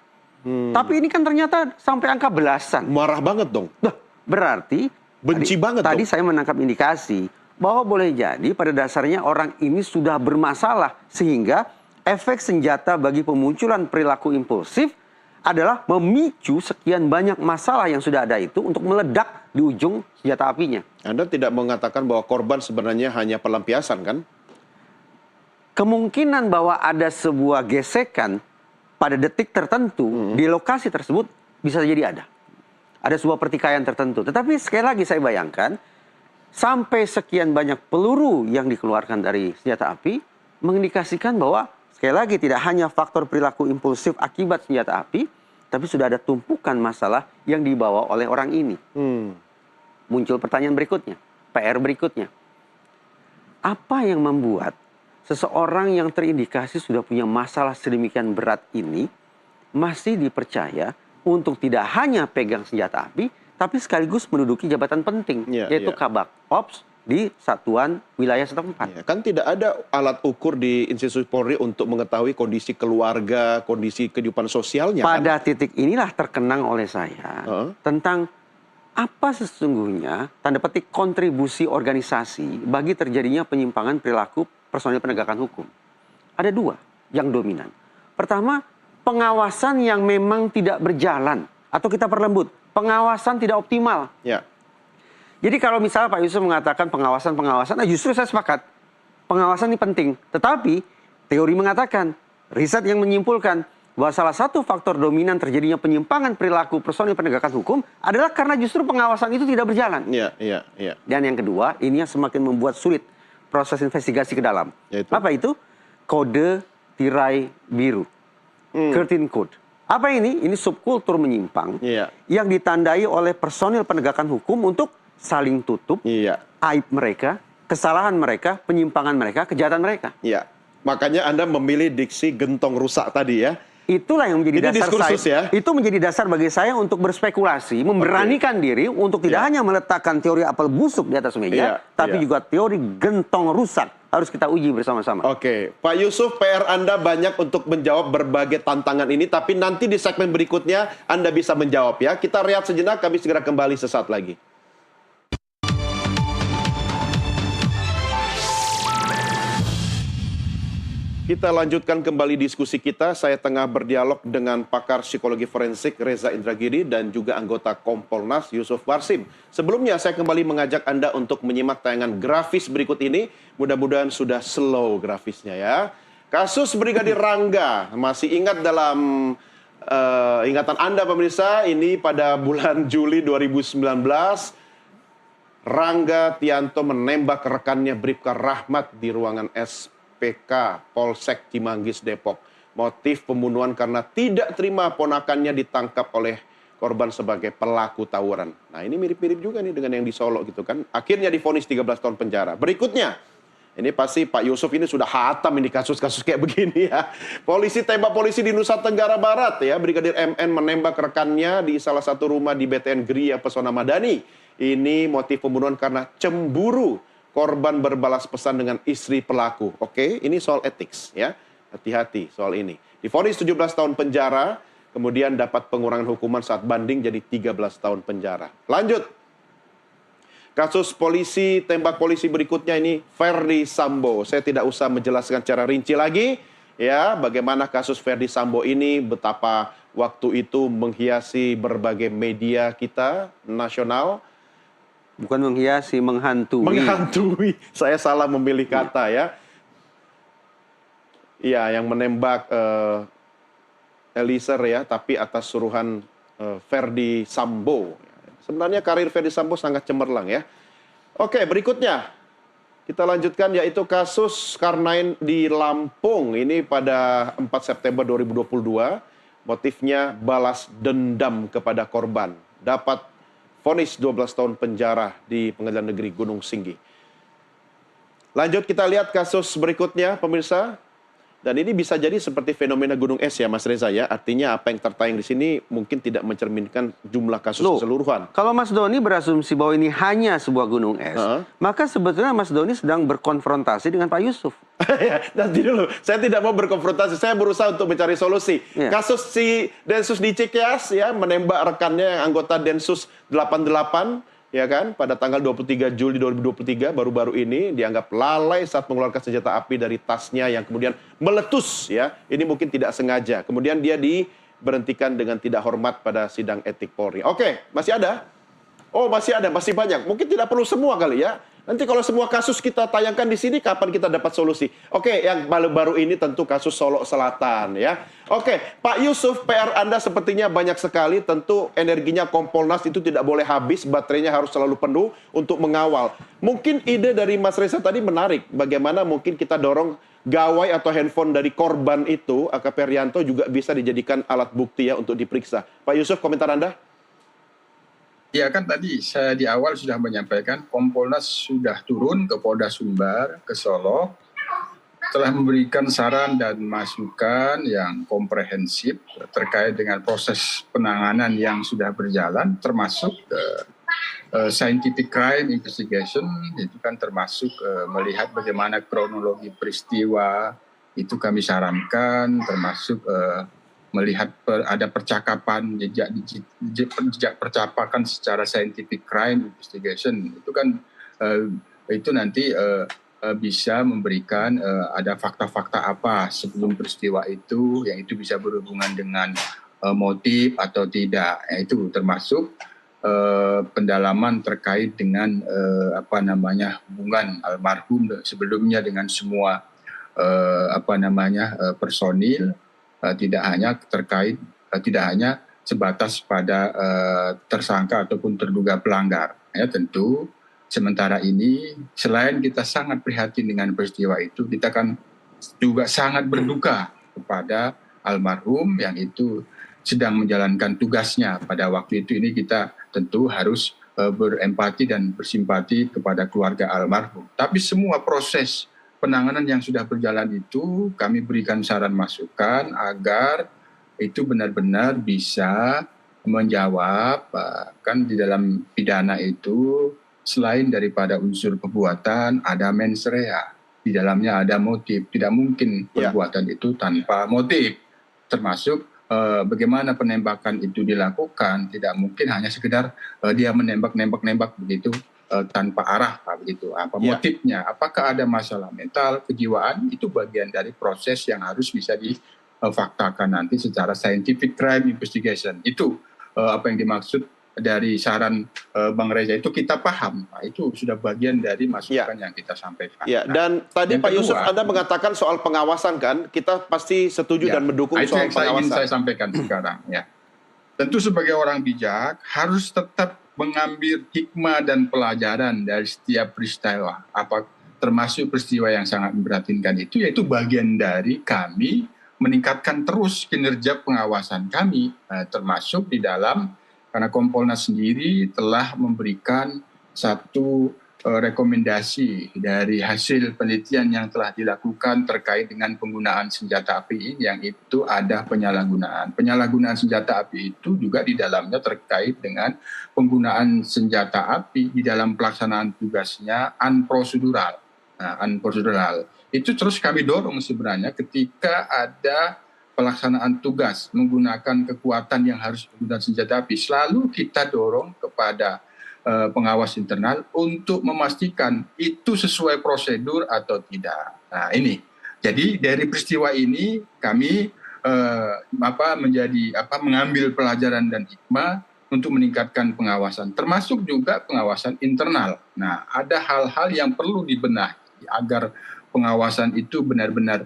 Tapi ini kan ternyata sampai angka belasan. Marah banget dong. Nah, berarti benci banget tadi dong. Saya menangkap indikasi bahwa boleh jadi pada dasarnya orang ini sudah bermasalah sehingga efek senjata bagi pemunculan perilaku impulsif adalah memicu sekian banyak masalah yang sudah ada itu untuk meledak di ujung senjata apinya. Anda tidak mengatakan bahwa korban sebenarnya hanya pelampiasan kan? Kemungkinan bahwa ada sebuah gesekan pada detik tertentu di lokasi tersebut bisa jadi ada. Ada sebuah pertikaian tertentu. Tetapi sekali lagi saya bayangkan, sampai sekian banyak peluru yang dikeluarkan dari senjata api, mengindikasikan bahwa sekali lagi tidak hanya faktor perilaku impulsif akibat senjata api, tapi sudah ada tumpukan masalah yang dibawa oleh orang ini. Muncul pertanyaan berikutnya, PR berikutnya. Apa yang membuat seseorang yang terindikasi sudah punya masalah sedemikian berat ini masih dipercaya untuk tidak hanya pegang senjata api, tapi sekaligus menduduki jabatan penting, yaitu Kabak Ops di satuan wilayah setempat. Ya, kan tidak ada alat ukur di institusi Polri untuk mengetahui kondisi keluarga, kondisi kehidupan sosialnya. Pada titik inilah terkenang oleh saya tentang apa sesungguhnya tanda petik kontribusi organisasi bagi terjadinya penyimpangan perilaku personil penegakan hukum. Ada dua yang dominan. Pertama, pengawasan yang memang tidak berjalan atau kita perlembut, pengawasan tidak optimal. Ya. Jadi kalau misalnya Pak Yusuf mengatakan pengawasan, nah justru saya sepakat. Pengawasan ini penting. Tetapi teori mengatakan, riset yang menyimpulkan bahwa salah satu faktor dominan terjadinya penyimpangan perilaku personil penegakan hukum adalah karena justru pengawasan itu tidak berjalan. Iya. Dan yang kedua, ini yang semakin membuat sulit proses investigasi ke dalam. Yaitu? Apa itu? Kode tirai biru. Curtain Code. Apa ini? Ini subkultur menyimpang yang ditandai oleh personil penegakan hukum untuk saling tutup aib mereka, kesalahan mereka, penyimpangan mereka, kejahatan mereka. Iya. Makanya Anda memilih diksi gentong rusak tadi ya. Itulah yang menjadi dasar saya. Ya? Itu menjadi dasar bagi saya untuk berspekulasi, memberanikan diri untuk tidak hanya meletakkan teori apel busuk di atas meja, tapi juga teori gentong rusak harus kita uji bersama-sama. Oke, Pak Yusuf, PR Anda banyak untuk menjawab berbagai tantangan ini, tapi nanti di segmen berikutnya Anda bisa menjawab ya. Kita rehat sejenak, kami segera kembali sesaat lagi. Kita lanjutkan kembali diskusi kita. Saya tengah berdialog dengan pakar psikologi forensik Reza Indragiri dan juga anggota Kompolnas Yusuf Warsim. Sebelumnya saya kembali mengajak Anda untuk menyimak tayangan grafis berikut ini. Mudah-mudahan sudah slow grafisnya ya. Kasus Brigadir Rangga, masih ingat dalam ingatan Anda pemirsa, ini pada bulan Juli 2019, Rangga Tianto menembak rekannya Bribka Rahmat di ruangan SPK Polsek Cimanggis, Depok. Motif pembunuhan karena tidak terima ponakannya ditangkap oleh korban sebagai pelaku tawuran. Nah, ini mirip-mirip juga nih dengan yang di Solo gitu kan. Akhirnya divonis 13 tahun penjara. Berikutnya, ini pasti Pak Yusuf ini sudah hatam ini kasus-kasus kayak begini ya. Polisi tembak polisi di Nusa Tenggara Barat ya. Brigadir MN menembak rekannya di salah satu rumah di BTN Gria Pesona Madani. Ini motif pembunuhan karena cemburu. Korban berbalas pesan dengan istri pelaku. Oke, ini soal etik ya. Hati-hati soal ini. Divonis 17 tahun penjara, kemudian dapat pengurangan hukuman saat banding jadi 13 tahun penjara. Lanjut. Kasus polisi, tembak polisi berikutnya ini Ferdi Sambo. Saya tidak usah menjelaskan secara rinci lagi ya bagaimana kasus Ferdi Sambo ini, betapa waktu itu menghiasi berbagai media kita nasional. Bukan menghiasi, menghantui. Menghantui. Saya salah memilih kata ya. Iya, yang menembak Eliezer ya, tapi atas suruhan Ferdi Sambo. Sebenarnya karir Ferdi Sambo sangat cemerlang ya. Oke, berikutnya kita lanjutkan yaitu kasus Karnain di Lampung. Ini pada 4 September 2022. Motifnya balas dendam kepada korban. Dapat vonis 12 tahun penjara di Pengadilan Negeri Gunung Singgi. Lanjut kita lihat kasus berikutnya pemirsa. Dan ini bisa jadi seperti fenomena gunung es ya Mas Reza ya. Artinya apa yang tertayang di sini mungkin tidak mencerminkan jumlah kasus keseluruhan. Kalau Mas Doni berasumsi bahwa ini hanya sebuah gunung es, maka sebetulnya Mas Doni sedang berkonfrontasi dengan Pak Yusuf. Nanti dulu, saya tidak mau berkonfrontasi, saya berusaha untuk mencari solusi. Kasus si Densus di Cikeas ya, menembak rekannya yang anggota Densus 88, ya kan, pada tanggal 23 Juli 2023 baru-baru ini dianggap lalai saat mengeluarkan senjata api dari tasnya yang kemudian meletus ya. Ini mungkin tidak sengaja. Kemudian dia diberhentikan dengan tidak hormat pada sidang etik Polri. Oke, masih ada? Oh, masih ada, masih banyak. Mungkin tidak perlu semua kali ya. Nanti kalau semua kasus kita tayangkan di sini, kapan kita dapat solusi? Oke, yang baru-baru ini tentu kasus Solo Selatan ya. Oke, Pak Yusuf, PR Anda sepertinya banyak sekali. Tentu energinya Kompolnas itu tidak boleh habis, baterainya harus selalu penuh untuk mengawal. Mungkin ide dari Mas Reza tadi menarik. Bagaimana mungkin kita dorong gawai atau handphone dari korban itu, AKP Rianto juga bisa dijadikan alat bukti ya untuk diperiksa. Pak Yusuf, komentar Anda? Ya kan tadi saya di awal sudah menyampaikan Kompolnas sudah turun ke Polda Sumbar, ke Solo, telah memberikan saran dan masukan yang komprehensif terkait dengan proses penanganan yang sudah berjalan, termasuk scientific crime investigation itu kan termasuk melihat bagaimana kronologi peristiwa itu kami sarankan, termasuk melihat ada percakapan jejak percakapan secara scientific crime investigation itu kan itu nanti bisa memberikan ada fakta-fakta apa sebelum peristiwa itu yang itu bisa berhubungan dengan motif atau tidak. Itu termasuk pendalaman terkait dengan hubungan almarhum sebelumnya dengan semua personil, tidak hanya sebatas pada tersangka ataupun terduga pelanggar. Ya, tentu sementara ini selain kita sangat prihatin dengan peristiwa itu, kita kan juga sangat berduka kepada almarhum yang itu sedang menjalankan tugasnya pada waktu itu. Ini kita tentu harus berempati dan bersimpati kepada keluarga almarhum. Tapi semua proses penanganan yang sudah berjalan itu kami berikan saran masukan agar itu benar-benar bisa menjawab, kan di dalam pidana itu selain daripada unsur perbuatan ada mens rea, di dalamnya ada motif. Tidak mungkin perbuatan itu tanpa motif, termasuk bagaimana penembakan itu dilakukan. Tidak mungkin hanya sekedar dia menembak begitu tanpa arah begitu. Apa motifnya? Apakah ada masalah mental, kejiwaan? Itu bagian dari proses yang harus bisa difaktakan nanti secara scientific crime investigation. Itu apa yang dimaksud dari saran Bang Reza itu kita paham. Nah, itu sudah bagian dari masukan yang kita sampaikan. Ya, dan tadi Pak Yusuf Anda mengatakan soal pengawasan kan, kita pasti setuju dan mendukung soal pengawasan. Itu yang saya sampaikan sekarang. Ya. Tentu sebagai orang bijak harus tetap mengambil hikmah dan pelajaran dari setiap peristiwa, termasuk peristiwa yang sangat memprihatinkan itu, yaitu bagian dari kami meningkatkan terus kinerja pengawasan kami, termasuk di dalam karena Kompolnas sendiri telah memberikan satu rekomendasi dari hasil penelitian yang telah dilakukan terkait dengan penggunaan senjata api ini, yang itu ada penyalahgunaan. Penyalahgunaan senjata api itu juga di dalamnya terkait dengan penggunaan senjata api di dalam pelaksanaan tugasnya unprocedural. Nah, unprocedural. Itu terus kami dorong sebenarnya ketika ada pelaksanaan tugas menggunakan kekuatan yang harus menggunakan senjata api. Selalu kita dorong kepada pengawas internal untuk memastikan itu sesuai prosedur atau tidak. Nah ini, jadi dari peristiwa ini kami mengambil pelajaran dan hikmah untuk meningkatkan pengawasan, termasuk juga pengawasan internal. Nah ada hal-hal yang perlu dibenahi agar pengawasan itu benar-benar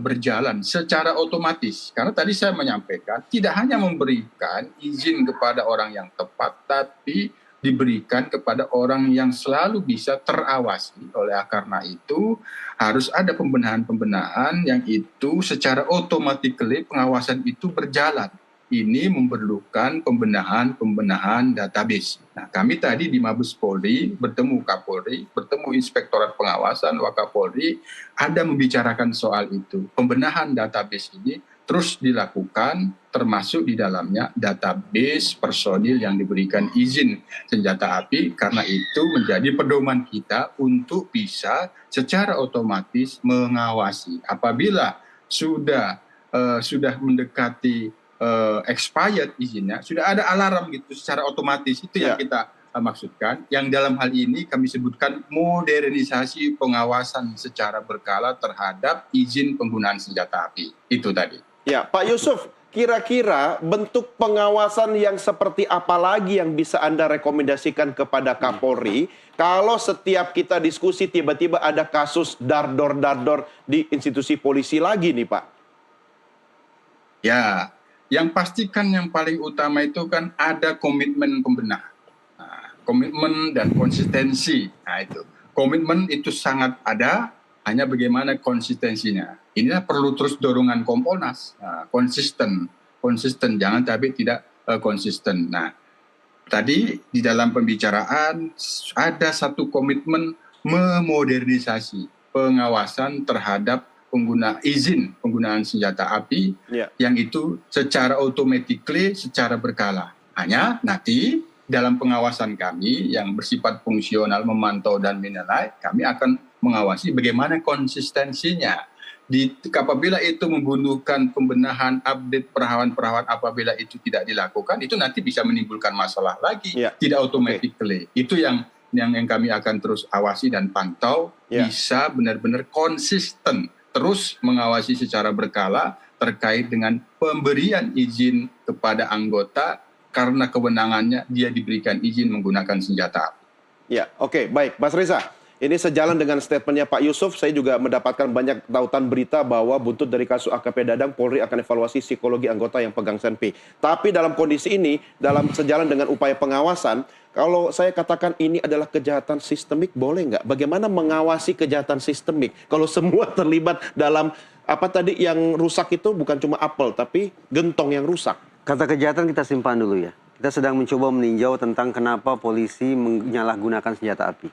berjalan secara otomatis. Karena tadi saya menyampaikan tidak hanya memberikan izin kepada orang yang tepat, tapi diberikan kepada orang yang selalu bisa terawasi. Oleh karena itu harus ada pembenahan-pembenahan yang itu secara otomatis pengawasan itu berjalan. Ini memerlukan pembenahan database. Nah, kami tadi di Mabes Polri bertemu Kapolri, bertemu Inspektorat Pengawasan Wakapolri, ada membicarakan soal itu. Pembenahan database ini terus dilakukan, termasuk di dalamnya database personil yang diberikan izin senjata api, karena itu menjadi pedoman kita untuk bisa secara otomatis mengawasi. Apabila sudah mendekati expired izinnya, sudah ada alarm gitu secara otomatis. Itu yang kita maksudkan. Yang dalam hal ini kami sebutkan modernisasi pengawasan secara berkala terhadap izin penggunaan senjata api. Itu tadi. Ya, Pak Yusuf, kira-kira bentuk pengawasan yang seperti apa lagi yang bisa Anda rekomendasikan kepada Kapolri kalau setiap kita diskusi tiba-tiba ada kasus dardor-dardor di institusi polisi lagi nih, Pak? Ya, yang pastikan yang paling utama itu kan ada komitmen pembenahan. Nah, komitmen dan konsistensi. Nah itu, komitmen itu sangat ada, hanya bagaimana konsistensinya. Inilah perlu terus dorongan Kompolnas, konsisten, jangan tapi tidak konsisten. Nah, tadi di dalam pembicaraan ada satu komitmen memodernisasi pengawasan terhadap izin penggunaan senjata api yang itu secara otomatis, secara berkala. Hanya nanti dalam pengawasan kami yang bersifat fungsional, memantau dan menilai, kami akan mengawasi bagaimana konsistensinya. Apabila itu membutuhkan pembenahan, update perawan-perawan, apabila itu tidak dilakukan, itu nanti bisa menimbulkan masalah lagi, tidak automatically. Itu yang kami akan terus awasi dan pantau, bisa benar-benar konsisten, terus mengawasi secara berkala terkait dengan pemberian izin kepada anggota karena kewenangannya dia diberikan izin menggunakan senjata api. Ya, oke, baik. Mas Reza, ini sejalan dengan statementnya Pak Yusuf, saya juga mendapatkan banyak tautan berita bahwa buntut dari kasus AKP Dadang, Polri akan evaluasi psikologi anggota yang pegang senpi. Tapi dalam kondisi ini, dalam sejalan dengan upaya pengawasan, kalau saya katakan ini adalah kejahatan sistemik, boleh nggak? Bagaimana mengawasi kejahatan sistemik? Kalau semua terlibat dalam, apa tadi yang rusak itu bukan cuma apel, tapi gentong yang rusak. Kata kejahatan kita simpan dulu ya. Kita sedang mencoba meninjau tentang kenapa polisi menyalahgunakan senjata api.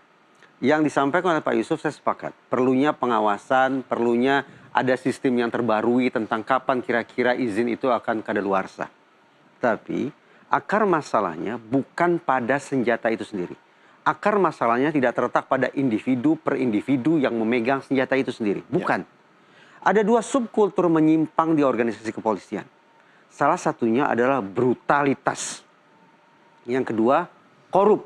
Yang disampaikan oleh Pak Yusuf saya sepakat. Perlunya pengawasan, perlunya ada sistem yang terbarui tentang kapan kira-kira izin itu akan kadaluarsa. Tapi akar masalahnya bukan pada senjata itu sendiri. Akar masalahnya tidak terletak pada individu per individu yang memegang senjata itu sendiri. Bukan. Ada dua subkultur menyimpang di organisasi kepolisian. Salah satunya adalah brutalitas. Yang kedua, korup.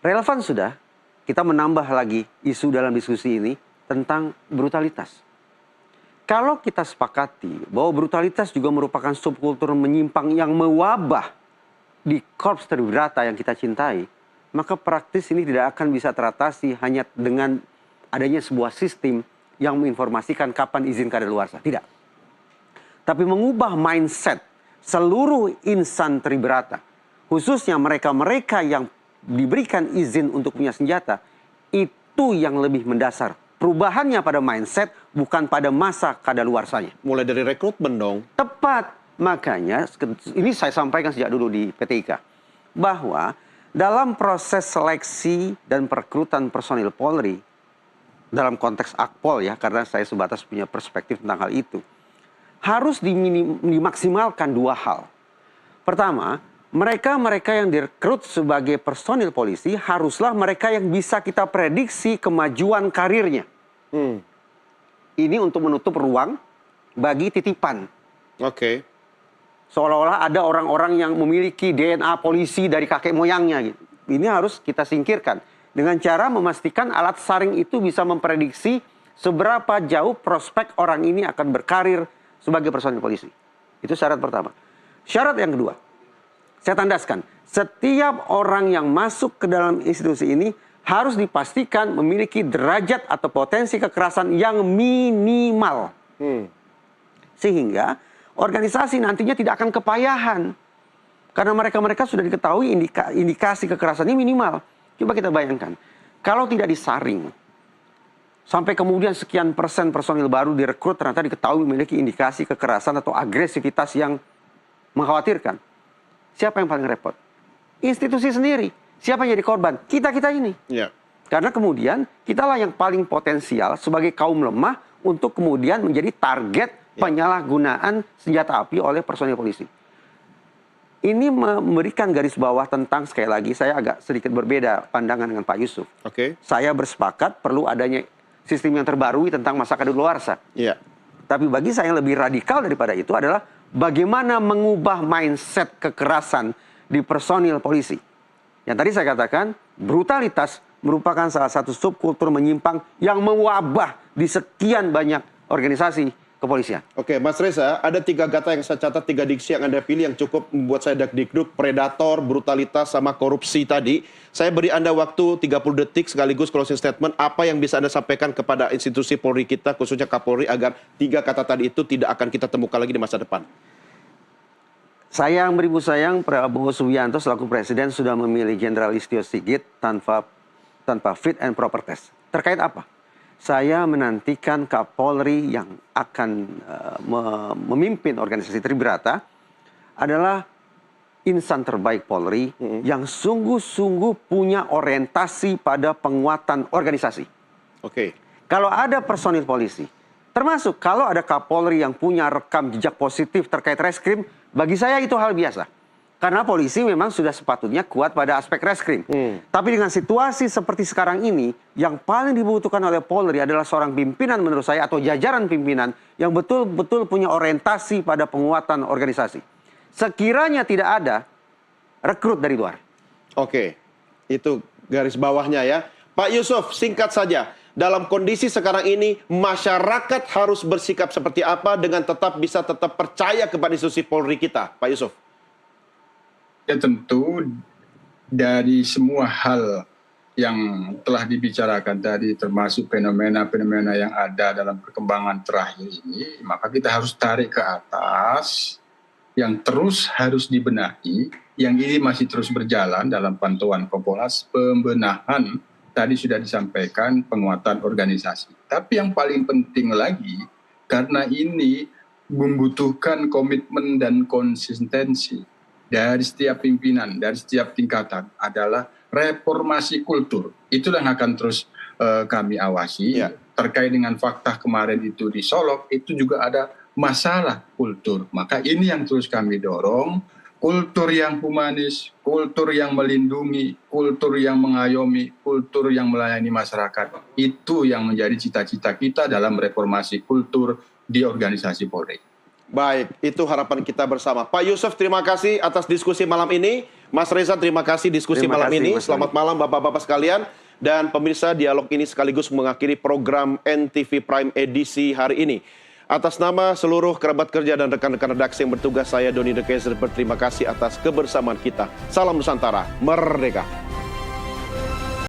Relevan sudah, kita menambah lagi isu dalam diskusi ini tentang brutalitas. Kalau kita sepakati bahwa brutalitas juga merupakan subkultur menyimpang yang mewabah di korps Tribrata yang kita cintai, maka praktis ini tidak akan bisa teratasi hanya dengan adanya sebuah sistem yang menginformasikan kapan izin kadaluarsa. Tidak. Tapi mengubah mindset seluruh insan Tribrata, khususnya mereka-mereka yang diberikan izin untuk punya senjata, itu yang lebih mendasar. Perubahannya pada mindset, bukan pada masa kadaluarsanya. Mulai dari rekrutmen dong. Tepat. Makanya, ini saya sampaikan sejak dulu di PTIK, bahwa dalam proses seleksi dan perekrutan personil Polri, dalam konteks Akpol ya, karena saya sebatas punya perspektif tentang hal itu, harus dimaksimalkan dua hal. Pertama, mereka yang direkrut sebagai personil polisi haruslah mereka yang bisa kita prediksi kemajuan karirnya. Ini untuk menutup ruang bagi titipan. Oke. Seolah-olah ada orang-orang yang memiliki DNA polisi dari kakek moyangnya. Gitu. Ini harus kita singkirkan. Dengan cara memastikan alat saring itu bisa memprediksi seberapa jauh prospek orang ini akan berkarir sebagai personil polisi. Itu syarat pertama. Syarat yang kedua, saya tandaskan, setiap orang yang masuk ke dalam institusi ini harus dipastikan memiliki derajat atau potensi kekerasan yang minimal. Sehingga organisasi nantinya tidak akan kepayahan. Karena mereka-mereka sudah diketahui indikasi kekerasannya minimal. Coba kita bayangkan, kalau tidak disaring, sampai kemudian sekian persen personil baru direkrut ternyata diketahui memiliki indikasi kekerasan atau agresivitas yang mengkhawatirkan. Siapa yang paling repot? Institusi sendiri. Siapa yang jadi korban? Kita-kita ini. Karena kemudian kitalah yang paling potensial sebagai kaum lemah untuk kemudian menjadi target penyalahgunaan senjata api oleh personil polisi. Ini memberikan garis bawah tentang, sekali lagi saya agak sedikit berbeda pandangan dengan Pak Yusuf. Saya bersepakat perlu adanya sistem yang terbarui tentang masa kadaluarsa. Tapi bagi saya yang lebih radikal daripada itu adalah bagaimana mengubah mindset kekerasan di personil polisi. Yang tadi saya katakan, brutalitas merupakan salah satu subkultur menyimpang yang mewabah di sekian banyak organisasi kepolisian. Oke, Mas Reza, ada 3 kata yang saya catat, 3 diksi yang Anda pilih yang cukup membuat saya dakdikduk: predator, brutalitas, sama korupsi tadi. Saya beri Anda waktu 30 detik sekaligus closing statement. Apa yang bisa Anda sampaikan kepada institusi Polri kita, khususnya Kapolri, agar 3 kata tadi itu tidak akan kita temukan lagi di masa depan? Sayang beribu sayang, Prabowo Subianto selaku Presiden sudah memilih Jenderal Listio Sigit tanpa fit and proper test. Terkait apa? Saya menantikan Kapolri yang akan memimpin organisasi Tribrata adalah insan terbaik Polri yang sungguh-sungguh punya orientasi pada penguatan organisasi. Kalau ada personil polisi, termasuk kalau ada Kapolri yang punya rekam jejak positif terkait reskrim, bagi saya itu hal biasa. Karena polisi memang sudah sepatutnya kuat pada aspek reskrim. Tapi dengan situasi seperti sekarang ini, yang paling dibutuhkan oleh Polri adalah seorang pimpinan menurut saya, atau jajaran pimpinan yang betul-betul punya orientasi pada penguatan organisasi. Sekiranya tidak ada, rekrut dari luar. Oke, itu garis bawahnya ya. Pak Yusuf, singkat saja. Dalam kondisi sekarang ini, masyarakat harus bersikap seperti apa dengan bisa tetap percaya kepada institusi Polri kita, Pak Yusuf? Ya tentu dari semua hal yang telah dibicarakan tadi, termasuk fenomena-fenomena yang ada dalam perkembangan terakhir ini, maka kita harus tarik ke atas, yang terus harus dibenahi, yang ini masih terus berjalan dalam pantauan Kompolnas, pembenahan, tadi sudah disampaikan, penguatan organisasi. Tapi yang paling penting lagi, karena ini membutuhkan komitmen dan konsistensi dari setiap pimpinan, dari setiap tingkatan, adalah reformasi kultur. Itulah yang akan terus kami awasi. Terkait dengan fakta kemarin itu di Solok, itu juga ada masalah kultur. Maka ini yang terus kami dorong, kultur yang humanis, kultur yang melindungi, kultur yang mengayomi, kultur yang melayani masyarakat. Itu yang menjadi cita-cita kita dalam reformasi kultur di organisasi Polri. Baik, itu harapan kita bersama. Pak Yusuf, terima kasih atas diskusi malam ini. Mas Reza, terima kasih diskusi malam ini. Selamat malam Bapak-Bapak sekalian. Dan pemirsa, dialog ini sekaligus mengakhiri program NTV Prime edisi hari ini. Atas nama seluruh kerabat kerja dan rekan-rekan redaksi yang bertugas, saya Doni De Keyzer berterima kasih atas kebersamaan kita. Salam Nusantara, merdeka.